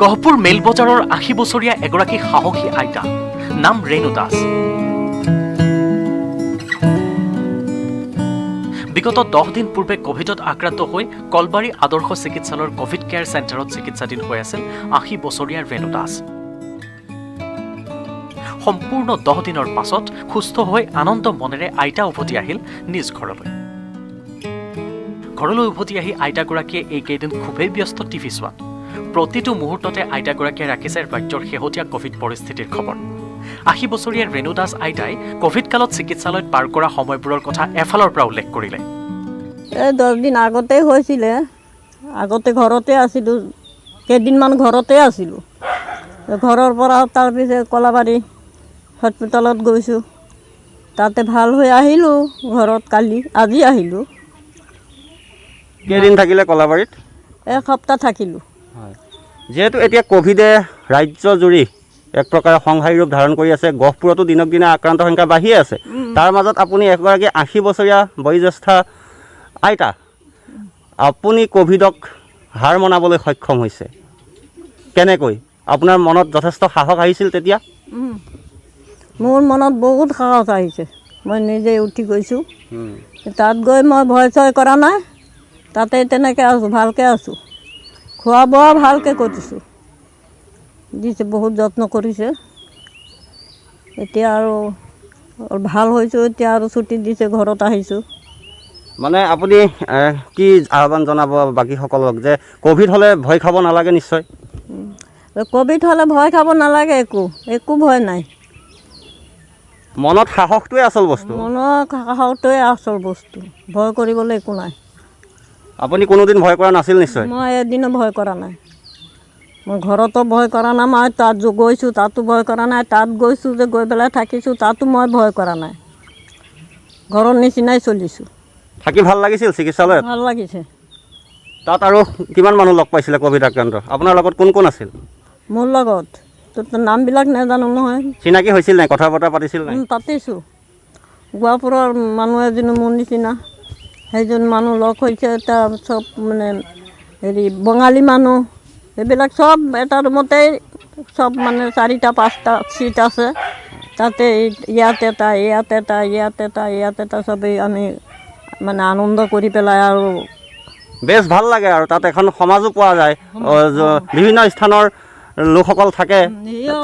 গহপুৰ মেল বজাৰৰ ৮০ বছৰীয়া এগৰাকী সাহসী আইতা নাম ৰেণু দাস। বিগত 10 দিন পূৰ্বে কোভিডত আক্ৰান্ত হৈ কলবাৰী আদৰ্শ চিকিৎসালয়ৰ কোভিড কেয়াৰ চেণ্টাৰত চিকিৎসাধীন হৈ আছিল ৮০ বছৰীয়া ৰেণু দাস। সম্পূৰ্ণ 10 দিনৰ পাছত সুস্থ হৈ আনন্দ মনেৰে আইতা উভতি আহিল নিজ ঘৰলৈ। ঘৰলৈ উভতি আহি আইতাগৰাকীয়ে এইকেইদিন খুবেই ব্যস্ত টিভি চোৱাত। প্ৰতিটো মুহূৰ্ততে আইতাগৰাকীয়ে ৰাখিছে ৰাজ্যৰ শেহতীয়া কোভিড পৰিস্থিতিৰ খবৰ। ৮০ বছৰীয়া ৰেণু দাস আইতাই কোভিড কালত চিকিৎসালয়ত পাৰ কৰা সময়বোৰৰ কথা এফালৰ পৰা উল্লেখ কৰিলে। 10 দিন আগতে হৈছিলে, আগতে ঘৰতে আছিলোঁ, কেইদিনমান ঘৰতে আছিলোঁ। ঘৰৰ পৰা তাৰপিছত কলাবাৰী হস্পিটেলত গৈছোঁ, তাতে ভাল হৈ আহিলোঁ। ঘৰত আজি আহিলোঁ। কেইদিন থাকিলে কলাবাৰীত? এসপ্তাহ থাকিলোঁ। যেহেতু এতিয়া কোভিডে ৰাজ্য জুৰি এক প্ৰকাৰে সংহাৰী ৰূপ ধাৰণ কৰি আছে, গহপুৰতো দিনক দিনে আক্ৰান্ত সংখ্যা বাঢ়ি আছে। তাৰ মাজত আপুনি এগৰাকী ৮০ বছৰীয়া বয়োজ্যেষ্ঠা আইতা, আপুনি কোভিডক হাৰ মনাবলৈ সক্ষম হৈছে কেনেকৈ? আপোনাৰ মনত যথেষ্ট সাহস আহিছিল তেতিয়া? মোৰ মনত বহুত সাহস আহিছে। মই নিজে উঠি গৈছোঁ, তাত গৈ মই ভয় চয় কৰা নাই। তাতে তেনেকৈ আছোঁ, ভালকৈ আছোঁ। খোৱা বোৱা ভালকৈ কৰিছোঁ, দিছে, বহুত যত্ন কৰিছে। এতিয়া আৰু ভাল হৈছোঁ, এতিয়া আৰু ছুটি দিছে, ঘৰত আহিছোঁ। মানে আপুনি কি আহ্বান জনাব বাকীসকলক যে কোভিড হ'লে ভয় খাব নালাগে? নিশ্চয় কোভিড হ'লে ভয় খাব নালাগে, একো ভয় নাই। মনত সাহসটোৱে আচল বস্তু। মনৰ সাহসটোৱে আচল বস্তু, ভয় কৰিবলৈ একো নাই। আপুনি কোনোদিন ভয় কৰা নাছিল? নিশ্চয় মই এদিনো ভয় কৰা নাই। মই ঘৰতো ভয় কৰা নাই, মই তাত গৈছোঁ তাতো ভয় কৰা নাই, তাত গৈছোঁ যে গৈ পেলাই থাকিছোঁ তাতো মই ভয় কৰা নাই। ঘৰৰ নিচিনাই চলিছোঁ। থাকি ভাল লাগিছিল চিকিৎসালয়ত? ভাল লাগিছে। তাত আৰু কিমান মানুহ লগ পাইছিলে কোভিড আক্ৰান্ত? আপোনাৰ লগত কোন কোন আছিল? মোৰ লগত তোৰ নামবিলাক নাজানো নহয়। চিনাকি হৈছিল নাই? কথা বতৰা পাতিছিল নাই? পাতিছোঁ। গোৱাপুৰৰ মানুহ এজনী মোৰ নিচিনা, সেইজন মানুহ লগ হৈছে। এটা চব মানে বঙালী মানুহ, এইবিলাক চব এটা ৰুমতেই, চব মানে 4টা 5টা চিট আছে। তাতে ইয়াত এটা, ইয়াত এটা, ইয়াত এটা, ইয়াত এটা, চবেই আমি মানে আনন্দ কৰি পেলাই আৰু বেছ ভাল লাগে। আৰু তাত এখন সমাজো পোৱা যায়, বিভিন্ন স্থানৰ লোকসকল থাকে,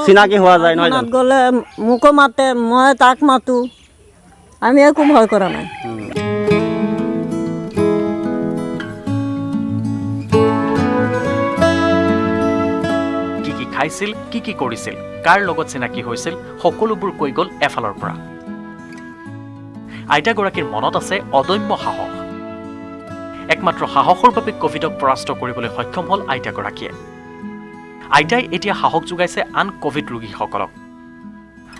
চিনাকি হোৱা যায়। নহয় জানো? গ'লে মোকো মাতে, মই তাক মাতোঁ, আমি একো ভয় কৰা নাই। কি কি খাইছিল, কি কি কৰিছিল, কাৰ লগত চিনাকি হৈছিল, সকলোবোৰ কৈ গ'ল এফালৰ পৰা। আইতাগৰাকীৰ মনত আছে অদম্য সাহস। একমাত্ৰ সাহসৰ বাবে কোভিডক পৰাস্ত কৰিবলৈ সক্ষম হ'ল আইতাগৰাকীয়ে। আইতাই এতিয়া সাহস যোগাইছে আন কোভিড ৰোগীসকলক।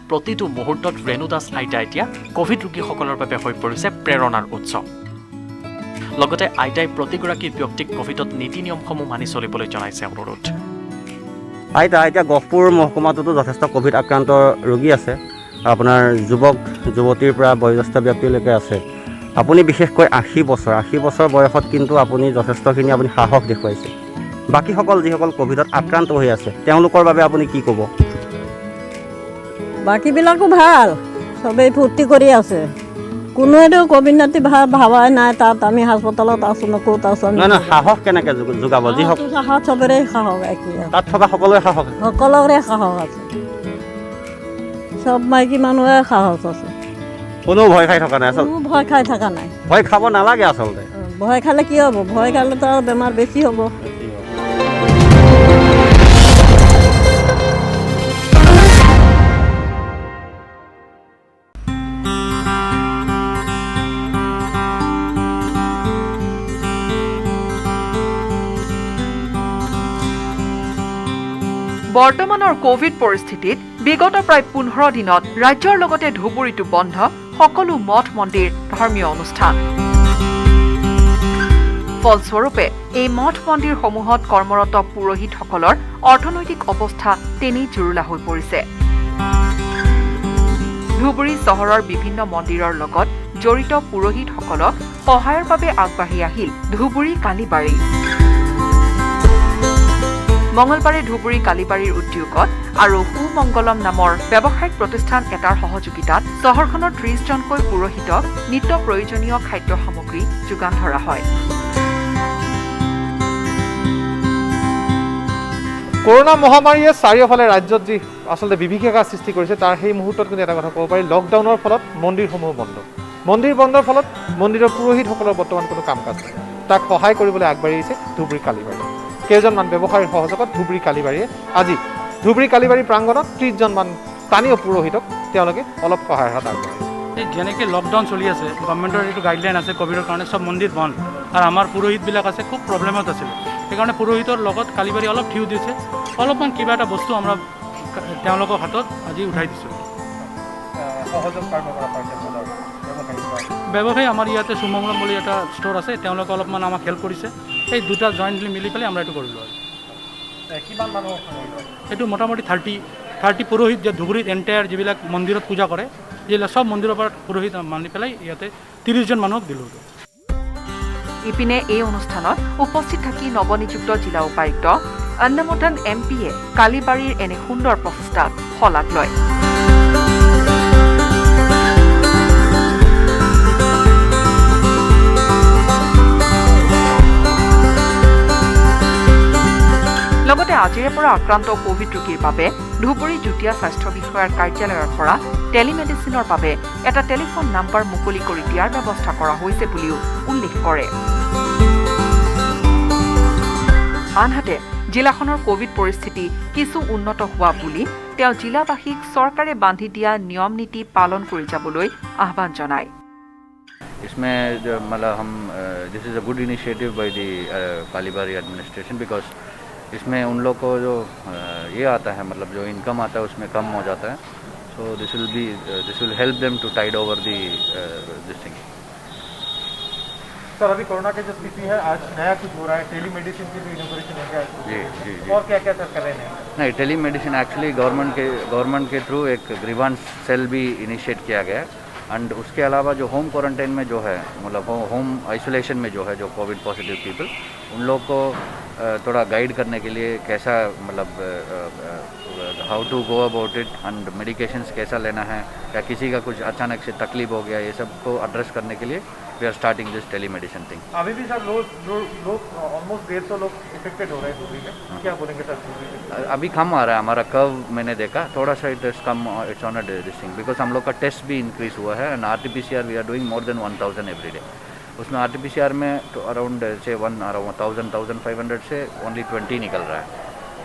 প্ৰতিটো মুহূৰ্তত ৰেণু দাস আইতা এতিয়া কোভিড ৰোগীসকলৰ বাবে হৈ পৰিছে প্ৰেৰণাৰ উৎস। লগতে আইতাই প্ৰতিগৰাকী ব্যক্তিক কোভিডত নীতি নিয়মসমূহ মানি চলিবলৈ জনাইছে অনুৰোধ। আইতা, এতিয়া গহপুৰ মহকুমাটোতো যথেষ্ট কোভিড আক্ৰান্ত ৰোগী আছে। আপোনাৰ যুৱক যুৱতীৰ পৰা বয়োজ্যেষ্ঠ ব্যক্তিলৈকে আছে। আপুনি বিশেষকৈ ৮০ বছৰ বয়সত কিন্তু আপুনি যথেষ্টখিনি আপুনি সাহস দেখুৱাইছে। বাকীসকল যিসকল কোভিডত আক্ৰান্ত হৈ আছে তেওঁলোকৰ বাবে আপুনি কি ক'ব? বাকীবিলাকো ভাল, চবেই ফূৰ্তি কৰি আছে। কোনোৱেতো কোভিড নাতি ভাবাই নাই। তাত আমি হাস্পতালত আছোঁ ন, ক'ত আছোঁ? নহয়, সাহস কেনেকৈ যোগাব? সাহস চবৰে সাহস একেই, তাত থকা সকলোৰে সাহস, সকলোৰে সাহস আছে। চব মাইকী মানুহে সাহস আছে, কোনো ভয় খাই থকা নাই। কোনো ভয় খাই থকা নাই। ভয় খাব নালাগে আচলতে। ভয় খালে কি হ'ব? ভয় খালেতো আৰু বেমাৰ বেছি হ'ব। বৰ্তমানৰ কোভিড পৰিস্থিতিত বিগত প্ৰায় 15 দিনত ৰাজ্যৰ লগতে ধুবুৰীতো বন্ধ সকলো মঠ মন্দিৰ, ধৰ্মীয় অনুষ্ঠান। ফলস্বৰূপে এই মঠ মন্দিৰসমূহত কৰ্মৰত পুৰোহিতসকলৰ অৰ্থনৈতিক অৱস্থা তেনেই জুৰুলা হৈ পৰিছে। ধুবুৰী চহৰৰ বিভিন্ন মন্দিৰৰ লগত জড়িত পুৰোহিতসকলক সহায়ৰ বাবে আগবাঢ়ি আহিল ধুবুৰী কালীবাৰী। মঙলবাৰে ধুবুৰী কালিবাৰীৰ উদ্যোগত আৰু সুমংগলম নামৰ ব্যৱসায়িক প্ৰতিষ্ঠান এটাৰ সহযোগিতাত চহৰখনৰ 30 জনকৈ পুৰোহিতক নিত্য প্ৰয়োজনীয় খাদ্য সামগ্ৰী যোগান ধৰা হয়। কৰোনা মহামাৰীয়ে চাৰিওফালে ৰাজ্যত যি আচলতে বিভীষিকা সৃষ্টি কৰিছে তাৰ সেই মুহূৰ্তত কিন্তু এটা কথা ক'ব পাৰি, লকডাউনৰ ফলত মন্দিৰসমূহ বন্ধ। মন্দিৰ বন্ধৰ ফলত মন্দিৰৰ পুৰোহিতসকলৰ বৰ্তমান কোনো কাম কাজ নাই। তাক সহায় কৰিবলৈ আগবাঢ়ি আহিছে ধুবুৰী কালিবাৰী। কেইজনমান ব্যৱসায়ীৰ সহযোগত ধুবুৰী কালিবাৰীয়ে আজি ধুবুৰী কালিবাৰী প্ৰাংগণত 30 জনমান স্থানীয় পুৰোহিতক তেওঁলোকে অলপ সহায়ৰ হাত আগবঢ়াইছে। যেনেকৈ লকডাউন চলি আছে, গভৰ্ণমেণ্টৰ এইটো গাইডলাইন আছে ক'ভিডৰ কাৰণে চব মন্দিৰ বন্ধ, আৰু আমাৰ পুৰোহিতবিলাক আছে খুব প্ৰব্লেমত আছিলে। সেইকাৰণে পুৰোহিতৰ লগত কালিবাৰী অলপ থিয় দিছে, অলপমান কিবা এটা বস্তু আমৰা তেওঁলোকৰ হাতত আজি উঠাই দিছোঁ। ব্যৱসায়ী আমাৰ ইয়াতে সুমংগলম বুলি এটা ষ্ট'ৰ আছে, তেওঁলোকে অলপমান আমাক হেল্প কৰিছে। সেই দুটা জইণ্টলি মিলি পেলাই আমৰা এইটো কৰিলোঁ। আৰু এইটো মোটামুটি 30 পুৰোহিত যে ধুবুৰীত এণ্টায়াৰ যিবিলাক মন্দিৰত পূজা কৰে, যিবিলাক চব মন্দিৰৰ পৰা পুৰোহিত মানি পেলাই ইয়াতে 30 জন মানুহক দিলোঁ। ইপিনে এই অনুষ্ঠানত উপস্থিত থাকি নৱনিযুক্ত জিলা উপায়ুক্ত অন্নমোধন MPয়ে কালিবাৰীৰ এনে সুন্দৰ প্ৰচেষ্টাক শলাগ লয়। লগতে আজিৰে পৰা আক্ৰান্ত কোভিড ৰোগীৰ বাবে ধুবুৰী যুটীয়া স্বাস্থ্য বিষয়াৰ কাৰ্যালয়ৰ পৰা টেলিমেডিচিনৰ বাবে এটা টেলিফোন নম্বৰ মুকলি কৰি দিয়াৰ ব্যৱস্থা কৰা হৈছে বুলিও উল্লেখ কৰে। আনহাতে জিলাখনৰ কোভিড পৰিস্থিতি কিছু উন্নত হোৱা বুলি তেওঁ জিলাবাসীক চৰকাৰে বান্ধি দিয়া নিয়ম নীতি পালন কৰি যাবলৈ আহ্বান জনায়। इसमें जो मतलब हम this is a good initiative by the Kalibari administration, because इसमें उन लोग को जो ये आता है, मतलब जो इनकम आता है उसमें कम हो जाता है। So this will help them to tide over this thing. Sir, अभी कोरोना की जो स्थिति है, आज नया कुछ हो रहा है, टेलीमेडिसिन की भी इनोग्रेशन हो गया। जी। और क्या क्या सर कर रहे हैं? नहीं, टेलीमेडिसिन एक्चुअली गवर्नमेंट के थ्रू एक ग्रीवांस सेल भी इनिशिएट किया गया है। एंड उसके अलावा जो होम क्वारंटाइन में जो है, मतलब होम आइसोलेशन में जो है जो कोविड पॉजिटिव पीपल, उन लोग को थोड़ा गाइड करने के लिए कैसा, मतलब how to go about it and medications कैसा लेना है, या किसी का कुछ अचानक से तकलीफ हो गया, ये सब को एड्रेस करने के लिए we are starting this telemedicine thing. अभी भी सर लोग ऑलमोस्ट 150 लोग इफेक्टेड हो रहे हैं धुबरी में, क्या बोलेंगे सर? अभी कम आ रहा है हमारा कर्व, मैंने देखा थोड़ा सा it's come, it's on a this thing, because हम लोग का टेस्ट भी इंक्रीज हुआ है। And RT-PCR we are doing more than 1000 every day. उसमें RT-PCR में तो अराउंड से 1500 से ओनली 20 निकल रहा है,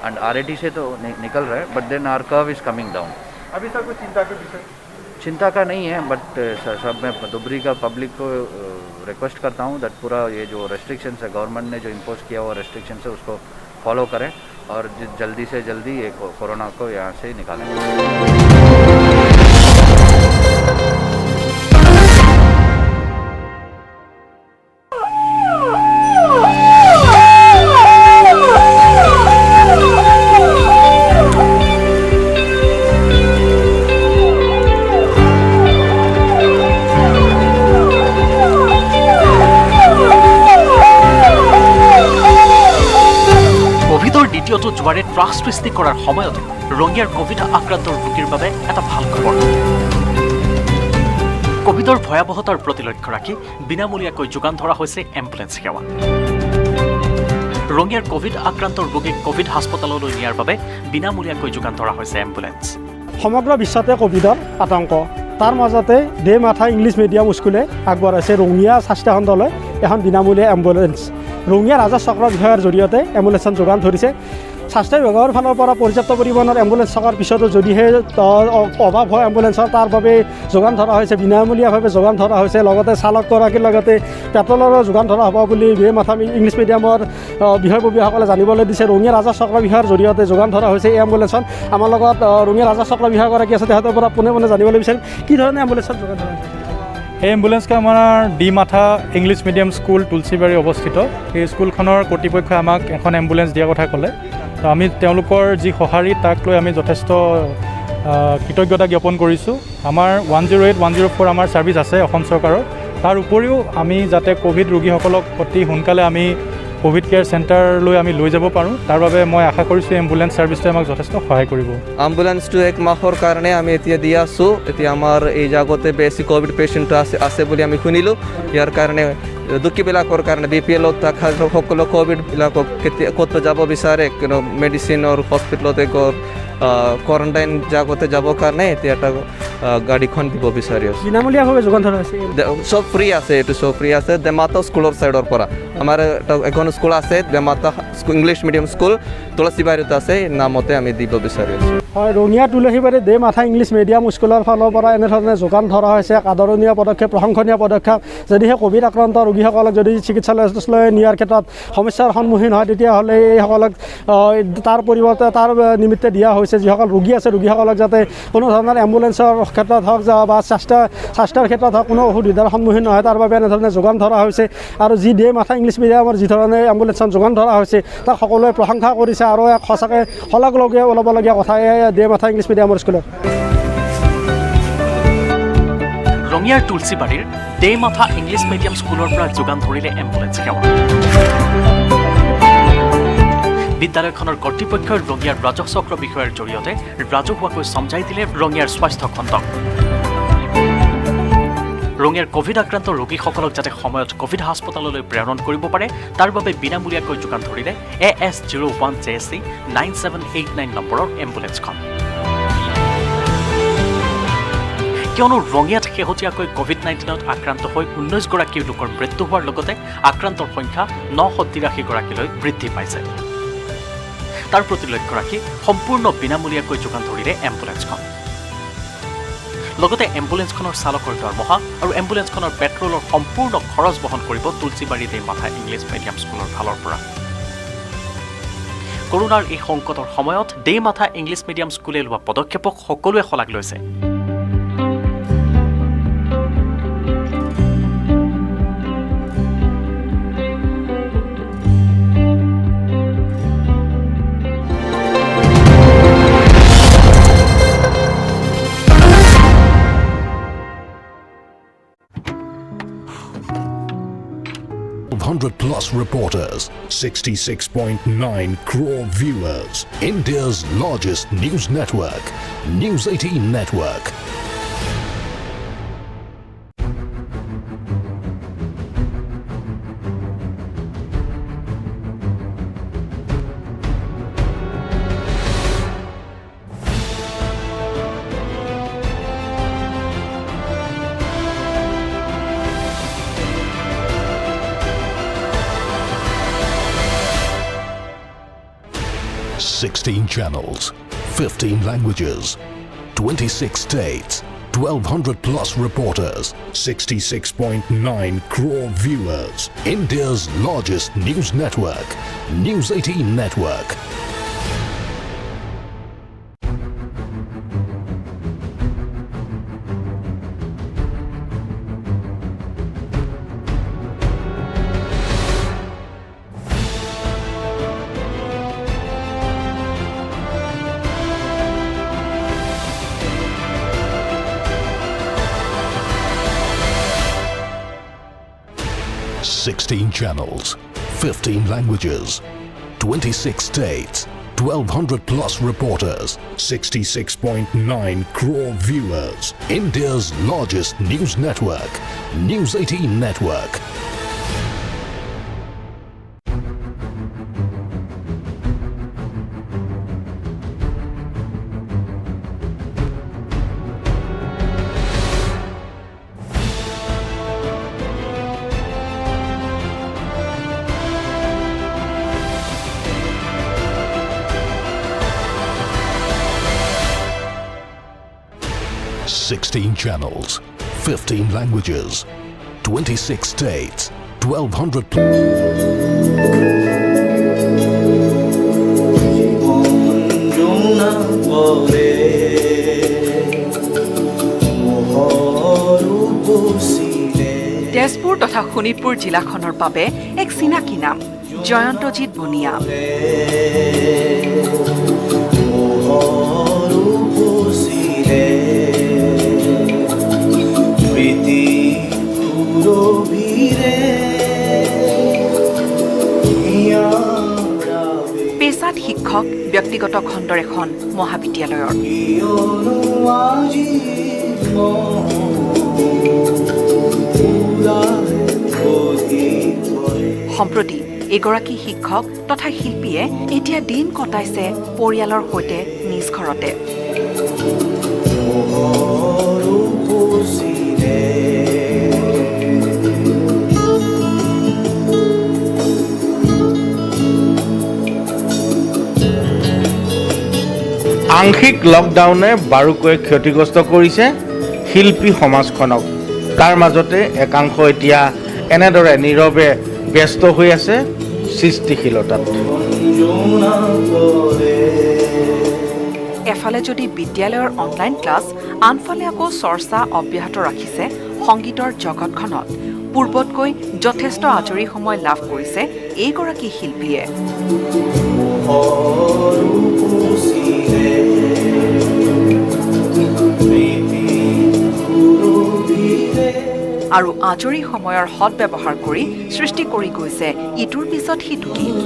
एंड RAT से तो निकल रहा है, but then our curve is coming down. अभी सर कोई चिंता के विषय? चिंता का नहीं है, बट सब मैं धुबरी का पब्लिक को रिक्वेस्ट करता हूँ दैट पूरा ये जो रेस्ट्रिक्शंस है, गवर्नमेंट ने जो इम्पोज किया हुआ रेस्ट्रिक्शंस है, उसको फॉलो करें और जल्दी से जल्दी ये कोरोना को यहाँ से निकालें। দ্বিতীয়টো জোৱাৰে ত্ৰাস সৃষ্টি কৰাৰ সময়ত ৰঙিয়াৰ কোভিড আক্ৰান্ত ৰোগীৰ বাবে এটা ভাল খবৰ। কোভিডৰ ভয়াৱহতাৰ প্ৰতি লক্ষ্য ৰাখি বিনামূলীয়াকৈ যোগান ধৰা হৈছে এম্বুলেন্স সেৱা। ৰঙিয়াৰ কোভিড আক্ৰান্ত ৰোগীক কোভিড হাস্পতাললৈ নিয়াৰ বাবে বিনামূলীয়াকৈ যোগান ধৰা হৈছে এম্বুলেন্স। সমগ্ৰ বিশ্বতে কোভিডৰ আতংক, তাৰ মাজতে দেমাথা ইংলিছ মিডিয়াম স্কুলে আগবঢ়াইছে ৰঙিয়া স্বাস্থ্যখণ্ডলৈ এখন বিনামূলীয়া এম্বুলেন্স। ৰঙিয়া ৰাজহ চক্ৰ বিষয়াৰ জৰিয়তে এম্বুলেন্স যোগান ধৰিছে। স্বাস্থ্য বিভাগৰ ফালৰ পৰা পৰ্যাপ্ত পৰিমাণৰ এম্বুলেন্স থকাৰ পিছতো যদিহে অভাৱ হয় এম্বুলেন্সৰ, তাৰ বাবে যোগান ধৰা হৈছে, বিনামূলীয়াভাৱে যোগান ধৰা হৈছে। লগতে চালকগৰাকীৰ লগতে পেট্ৰলৰো যোগান ধৰা হ'ব বুলি দেমাথা ইংলিছ মিডিয়ামৰ বিষয়ববীয়াসকলে জানিবলৈ দিছে। ৰঙিয়া ৰাজহ চক্ৰ বিষয়াৰ জৰিয়তে যোগান ধৰা হৈছে এই এম্বুলেন্সখন। আমাৰ লগত ৰঙিয়া ৰাজহ চক্ৰ বিষয়াগৰাকী আছে, তেখেতৰ পৰা পোনে জানিবলৈ বিচাৰিম কি ধৰণে এম্বুলেন্সত যোগান ধৰা হৈছে। এই এম্বুলেন্সখন আমাৰ ডিমাথা ইংলিছ মিডিয়াম স্কুল তুলসীবাৰী অৱস্থিত। সেই স্কুলখনৰ কৰ্তৃপক্ষই আমাক এখন এম্বুলেন্স দিয়াৰ কথা ক'লে। তো আমি তেওঁলোকৰ যি সঁহাৰি তাক লৈ আমি যথেষ্ট কৃতজ্ঞতা জ্ঞাপন কৰিছোঁ। আমাৰ 108, 104 আমাৰ ছাৰ্ভিচ আছে অসম চৰকাৰৰ। তাৰ উপৰিও আমি যাতে কোভিড ৰোগীসকলক অতি সোনকালে আমি ক'ভিড কেয়াৰ চেণ্টাৰলৈ আমি লৈ যাব পাৰোঁ। তাৰ বাবে মই আশা কৰিছোঁ এম্বুলেঞ্চ ছাৰ্ভিচটোৱে আমাক যথেষ্ট সহায় কৰিব। এম্বুলেঞ্চটো 1 মাহৰ কাৰণে আমি এতিয়া দি আছোঁ। এতিয়া আমাৰ এই জাগতে বেছি ক'ভিড পেচেণ্ট আছে বুলি আমি শুনিলোঁ। ইয়াৰ কাৰণে দুখীবিলাকৰ কাৰণে BPL-ত থকা সকলো ক'ভিডবিলাকক ক'ত যাব বিচাৰে কিন্তু মেডিচিনৰ হস্পিটেলতে কোৱাৰেণ্টাইন জাগতে যাবৰ কাৰণে এতিয়া এটা গাড়ীখন দিব বিচাৰি আছোঁ। বিনামূলীয়াভাৱে যোগান ধৰা হৈছে। চব ফ্ৰী আছে, এইটো চব ফ্ৰী আছে দেমাতা স্কুলৰ ছাইডৰ পৰা। আমাৰ এখন স্কুল আছে দেমাতা ইংলিছ মিডিয়াম স্কুল তুলসীবাৰীত আছে, নামতে আমি দিব বিচাৰি আছোঁ। হয়, ৰঙিয়া তুলসীবাৰী দেমাথা ইংলিছ মিডিয়াম স্কুলৰ ফালৰ পৰা এনেধৰণে যোগান ধৰা হৈছে এক আদৰণীয় পদক্ষেপ, প্ৰশংসনীয় পদক্ষেপ। যদিহে ক'ভিড আক্ৰান্ত ৰোগীসকলক যদি চিকিৎসালয়লৈ নিয়াৰ ক্ষেত্ৰত সমস্যাৰ সন্মুখীন হয় তেতিয়াহ'লে এইসকলক তাৰ পৰিৱৰ্তে তাৰ নিমিত্তে দিয়া হৈছে যিসকল ৰোগী আছে ৰোগীসকলক যাতে কোনো ধৰণৰ এম্বুলেঞ্চৰ ক্ষেত্ৰত হওক বা স্বাস্থ্যৰ ক্ষেত্ৰত হওক কোনো অসুবিধাৰ সন্মুখীন নহয় তাৰ বাবে এনেধৰণে যোগান ধৰা হৈছে। আৰু যি দেমাথা ইংলিছ মিডিয়ামৰ যি ধৰণে এম্বুলেঞ্চখন যোগান ধৰা হৈছে তাক সকলোৱে প্ৰশংসা কৰিছে আৰু এক সঁচাকৈ শলাগলগীয়া ওলাবলগীয়া কথা দেমাথা ইংলিছ মিডিয়ামৰ স্কুলত। ৰঙিয়াৰ তুলসীবাৰীৰ দেমাথা ইংলিছ মিডিয়াম স্কুলৰ পৰা যোগান ধৰিলে এম্বুলেঞ্চ সেৱা। বিদ্যালয়খনৰ কৰ্তৃপক্ষই ৰঙিয়াৰ ৰাজহ চক্ৰ বিষয়ৰ জৰিয়তে ৰাজহুৱাকৈ সমজাই দিলে ৰঙিয়াৰ স্বাস্থ্য খণ্ডক। ৰঙিয়াৰ ক'ভিড আক্ৰান্ত ৰোগীসকলক যাতে সময়ত ক'ভিড হাস্পতাললৈ প্ৰেৰণ কৰিব পাৰে তাৰ বাবে বিনামূলীয়াকৈ যোগান ধৰিলে AS01JC 9789 নম্বৰৰ এম্বুলেঞ্চখন। কিয়নো ৰঙিয়াত শেহতীয়াকৈ COVID-19ত আক্ৰান্ত হৈ 19 গৰাকী লোকৰ মৃত্যু হোৱাৰ লগতে আক্ৰান্তৰ সংখ্যা 983 গৰাকীলৈ বৃদ্ধি পাইছে। তাৰ প্ৰতি লক্ষ্য ৰাখি সম্পূৰ্ণ বিনামূলীয়াকৈ যোগান ধৰিলে এম্বুলেঞ্চখন। লগতে এম্বুলেঞ্চখনৰ চালকৰ দৰমহা আৰু এম্বুলেঞ্চখনৰ পেট্ৰলৰ সম্পূৰ্ণ খৰচ বহন কৰিব তুলসীবাৰী দেমাথা ইংলিছ মিডিয়াম স্কুলৰ ফালৰ পৰা। কৰোনাৰ এই সংকটৰ সময়ত দেমাথা ইংলিছ মিডিয়াম স্কুলে লোৱা পদক্ষেপক সকলোৱে শলাগ লৈছে। +100+ reporters, 66.9 crore viewers. India's largest news network, News 18 Network. Sixteen channels, 15 languages, 26 states, 1,200+ reporters, 66.9 crore viewers. India's largest news network, News 18 Network. Sixteen channels, 15 languages, 26 states, 1,200+ reporters, 66.9 crore viewers. India's largest news network, News 18 Network. Sixteen channels, 15 languages, 26 states, 1,200. Tezpur তথা শোণিতপুৰ জিলাখনৰ বাবে এক চিনাকি নাম জয়ন্তজিৎ বনিয়া। অৰ্থাৎ শিক্ষক ব্যক্তিগত খণ্ডৰ এখন মহাবিদ্যালয়ৰ। সম্প্ৰতি এগৰাকী শিক্ষক তথা শিল্পীয়ে এতিয়া দিন কটাইছে পৰিয়ালৰ সৈতে নিজ ঘৰতে। আংশিক লকডাউনে বাৰুকৈ ক্ষতিগ্ৰস্ত কৰিছে শিল্পী সমাজখনক। তাৰ মাজতে একাংশ এতিয়া এনেদৰে নীৰৱে ব্যস্ত হৈ আছে সৃষ্টিশীলতাত। এফালে যদি বিদ্যালয়ৰ অনলাইন ক্লাছ, আনফালে আকৌ চৰ্চা অব্যাহত ৰাখিছে সংগীতৰ জগতখনত। পূৰ্বতকৈ যথেষ্ট আজৰি সময় লাভ কৰিছে এইগৰাকী শিল্পীয়ে। আৰু আজৰি সময়ৰ সৎ ব্যৱহাৰ কৰি সৃষ্টি কৰি গৈছে ইটোৰ পিছত সিটো গীত।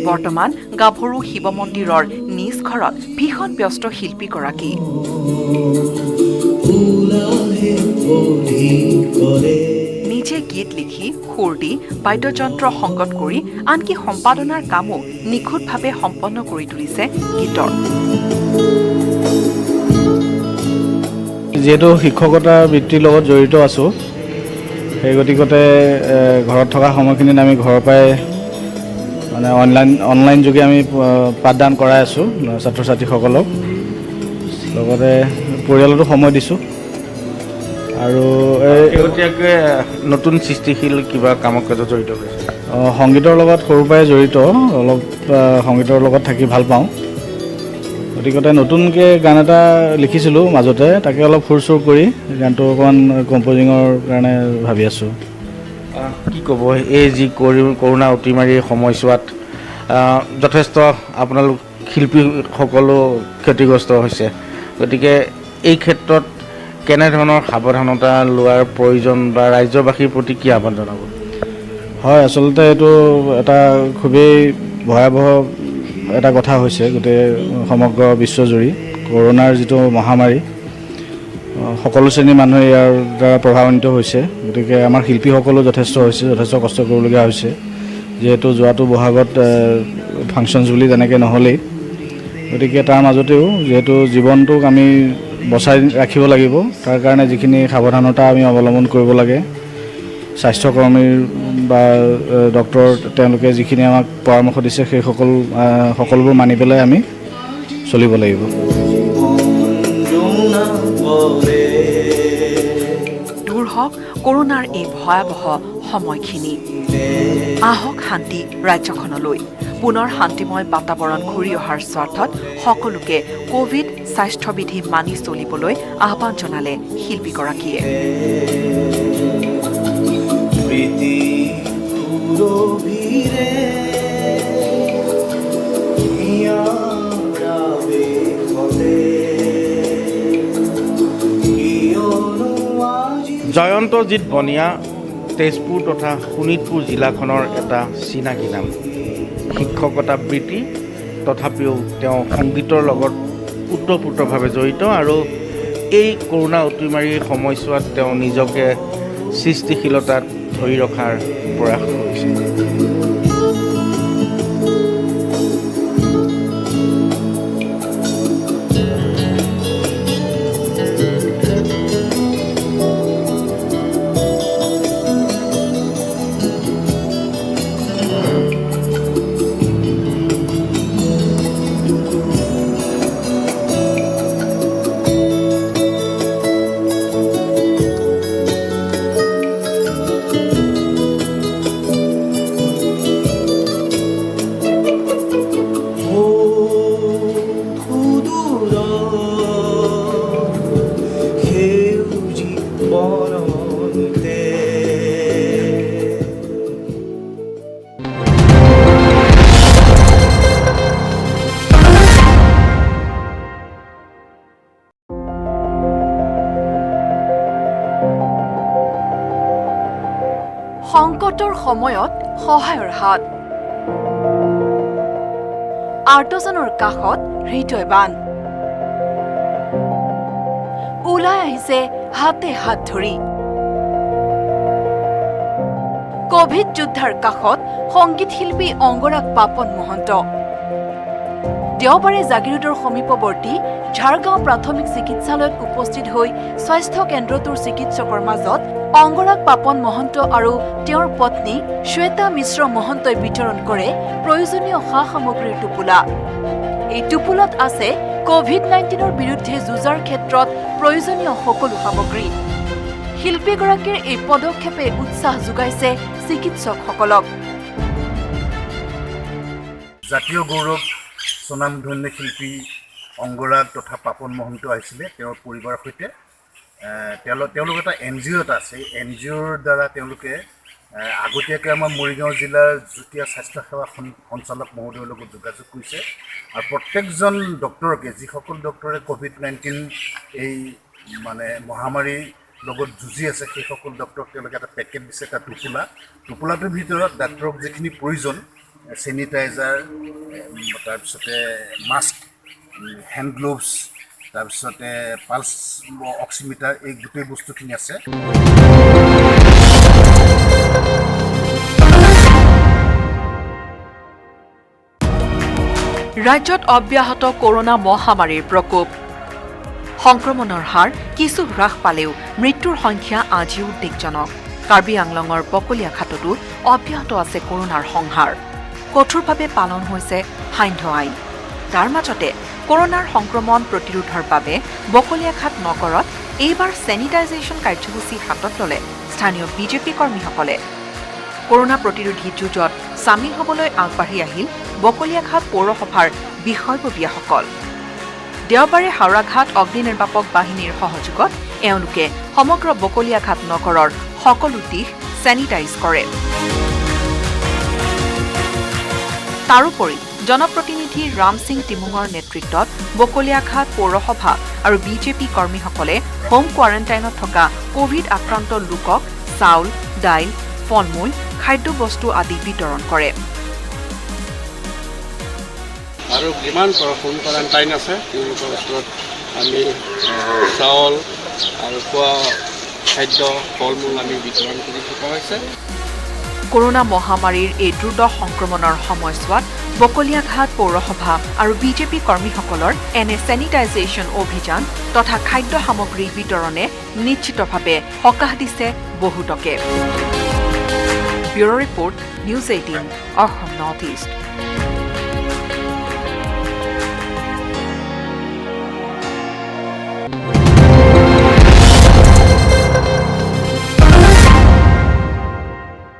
বৰ্তমান গাভৰু শিৱ মন্দিৰৰ নিজ ঘৰত ভীষণ ব্যস্ত শিল্পীগৰাকী। নিজে গীত লিখি সুৰ দি বাদ্যযন্ত্ৰ সংগত কৰি আনকি সম্পাদনাৰ কামো নিখুঁতভাৱে সম্পন্ন কৰি তুলিছে গীতৰ। যিহেতু শিক্ষকতা বৃত্তিৰ লগত জড়িত আছোঁ, সেই গতিকতে ঘৰত থকা সময়খিনিত আমি ঘৰৰ পৰাই মানে অনলাইন যোগে আমি পাঠদান কৰাই আছোঁ ছাত্ৰ ছাত্ৰীসকলক। লগতে পৰিয়ালতো সময় দিছোঁ। আৰু শেহতীয়াকৈ নতুন সৃষ্টিশীল কিবা কামত জড়িত হৈছে? সংগীতৰ লগত সৰুৰ পৰাই জড়িত, অলপ সংগীতৰ লগত থাকি ভাল পাওঁ। গতিকে নতুনকৈ গান এটা লিখিছিলোঁ মাজতে, তাকে অলপ সুৰ চুৰ কৰি গানটো অকণমান কম্প'জিঙৰ কাৰণে ভাবি আছোঁ। কি ক'ব, এই যি কৰোণা অতিমাৰীৰ সময়ছোৱাত যথেষ্ট আপোনালোক শিল্পীসকলো ক্ষতিগ্ৰস্ত হৈছে, গতিকে এই ক্ষেত্ৰত কেনেধৰণৰ সাৱধানতা লোৱাৰ প্ৰয়োজন বা ৰাজ্যবাসীৰ প্ৰতি কি আহ্বান জনাব? হয়, আচলতে এইটো এটা খুবেই ভয়াৱহ এটা কথা হৈছে গোটেই সমগ্ৰ বিশ্বজুৰি। কৰোণাৰ যিটো মহামাৰী, সকলো শ্ৰেণীৰ মানুহে ইয়াৰ দ্বাৰা প্ৰভাৱান্বিত হৈছে। গতিকে আমাৰ শিল্পীসকলো যথেষ্ট কষ্ট কৰিবলগীয়া হৈছে। যিহেতু যোৱাটো বহাগত ফাংচনছ বুলি তেনেকৈ নহ'লেই, গতিকে তাৰ মাজতেও যিহেতু জীৱনটোক আমি বচাই ৰাখিব লাগিব, তাৰ কাৰণে যিখিনি সাৱধানতা আমি অৱলম্বন কৰিব লাগে, স্বাস্থ্যকৰ্মীৰ বা ডক্তৰ তেওঁলোকে যিখিনি আমাক পৰামৰ্শ দিছে সেই সকলোবোৰ মানি পেলাই আমি চলিব লাগিব। দূৰ হওক কৰোণাৰ এই ভয়াৱহ সময়খিনি। আহক শান্তি ৰাজ্যখনলৈ। পুনৰ শান্তিময় বাতাবৰণ ঘূৰি অহাৰ স্বাৰ্থত সকলোকে কোভিড স্বাস্থ্যবিধি মানি চলিবলৈ আহ্বান জনালে শিল্পীগৰাকীয়ে। জয়ন্তজিৎ বনিয়া তেজপুৰ তথা শোণিতপুৰ জিলাখনৰ এটা চিনাকি নাম। শিক্ষকতা বৃত্তি, তথাপিও তেওঁ সংগীতৰ লগত ওতঃপ্ৰোতভাৱে জড়িত আৰু এই কৰোণা অতিমাৰীৰ সময়ছোৱাত তেওঁ নিজকে সৃষ্টিশীলতাত ধৰি ৰখাৰ প্ৰয়াস কৰিছে। সংকটৰ সময়ত সহায়ৰ হাত। আৰ্তজনৰ কাষত হৃদয়বান ওলাই আহিছে হাতে হাত ধৰি কোভিড যোদ্ধাৰ কাষত সংগীত শিল্পী অংগৰাগ পাপন মহন্ত দেওবাৰে জাগিৰোডৰ সমীপৱৰ্তী ঝাৰগাঁও প্ৰাথমিক চিকিৎসালয়ত উপস্থিত হৈ স্বাস্থ্য কেন্দ্ৰটোৰ চিকিৎসকৰ মাজত অংগৰাগ পাপন মহন্ত আৰু তেওঁৰ পত্নী শ্বেতা মিশ্ৰ মহন্তই বিতৰণ কৰে প্ৰয়োজনীয় সা সামগ্ৰীৰ টোপোলা এই টোপোলাত আছে কোভিড-19ৰ বিৰুদ্ধে যুঁজাৰ ক্ষেত্ৰত প্ৰয়োজনীয় সকলো সামগ্ৰী শিল্পীগৰাকীৰ এই পদক্ষেপে উৎসাহ যোগাইছে চিকিৎসকসকলক জাতীয় গৌৰৱ স্বনামধন্য শিল্পী অংগৰাগ তথা পাপন মহন্ত আহিছিলে তেওঁৰ পৰিবাৰৰ সৈতে তেওঁলোক এটা NGO এটা আছে NGOৰ দ্বাৰা তেওঁলোকে আগতীয়াকৈ আমাৰ মৰিগাঁও জিলাৰ যুটীয়া স্বাস্থ্য সেৱা সঞ্চালক মহোদয়ৰ লগত যোগাযোগ কৰিছে আৰু প্ৰত্যেকজন ডক্টৰকে যিসকল ডক্টৰে কোভিড-19 এই মানে মহামাৰীৰ লগত যুঁজি আছে সেইসকল ডক্টৰক তেওঁলোকে এটা পেকেট দিছে এটা টোপোলাটোৰ ভিতৰত ডাক্তৰক যিখিনি প্ৰয়োজন চেনিটাইজাৰ তাৰপিছতে মাস্ক হেণ্ড গ্লোভছ তাৰপিছতে পালছ অক্সিমিটাৰ এই গোটেই বস্তুখিনি আছে ৰাজ্যত অব্যাহত কৰোনা মহামাৰীৰ প্ৰকোপ সংক্ৰমণৰ হাৰ কিছু হ্ৰাস পালেও মৃত্যুৰ সংখ্যা আজিও উদ্বেগজনক কাৰ্বি আংলঙৰ বকলিয়াঘাটতো অব্যাহত আছে কৰোনাৰ সংহাৰ কঠোৰভাৱে পালন হৈছে সান্ধ্য আইন তাৰ মাজতে কৰোনাৰ সংক্ৰমণ প্ৰতিৰোধৰ বাবে বকলিয়াঘাট নগৰত এইবাৰ চেনিটাইজেশ্যন কাৰ্যসূচী হাতত ল'লে স্থানীয় বিজেপি কৰ্মীসকলে কৰোনা প্ৰতিৰোধী যুঁজত চামিল হ'বলৈ আগবাঢ়ি আহিল বকলিয়াঘাট পৌৰসভাৰ বিষয়ববীয়াসকল দেওবাৰে হাওৰাঘাট অগ্নি নিৰ্বাপক বাহিনীৰ সহযোগত এওঁলোকে সমগ্ৰ বকলিয়াঘাট নগৰৰ সকলো দিশ চেনিটাইজ কৰে তাৰোপৰি জনপ্ৰতিনিধি ৰাম সিং টিমুঙৰ নেতৃত্বত বকলিয়াঘাট পৌৰসভা আৰু বিজেপি কৰ্মীসকলে হোম কোৱাৰেণ্টাইনত থকা কোভিড আক্ৰান্ত লোকক চাউল দাইল ফল-মূল খাদ্যবস্তু আদি বিতৰণ কৰে আৰু যিমান হোম কোৱাৰেণ্টাইন আছে তেওঁলোকৰ ওচৰত আমি চাউল আৰু খোৱা খাদ্য ফল-মূল আমি বিতৰণ কৰি থকা হৈছে কৰোনা মহামাৰীৰ এই দ্ৰুত সংক্ৰমণৰ সময়ছোৱাত বকলিয়াঘাট পৌৰসভা আৰু বিজেপি কৰ্মীসকলৰ এনে চেনিটাইজেশ্যন অভিযান তথা খাদ্য সামগ্ৰী বিতৰণে নিশ্চিতভাৱে সকাহ দিছে বহুতকে bureau report news 18 Assam north east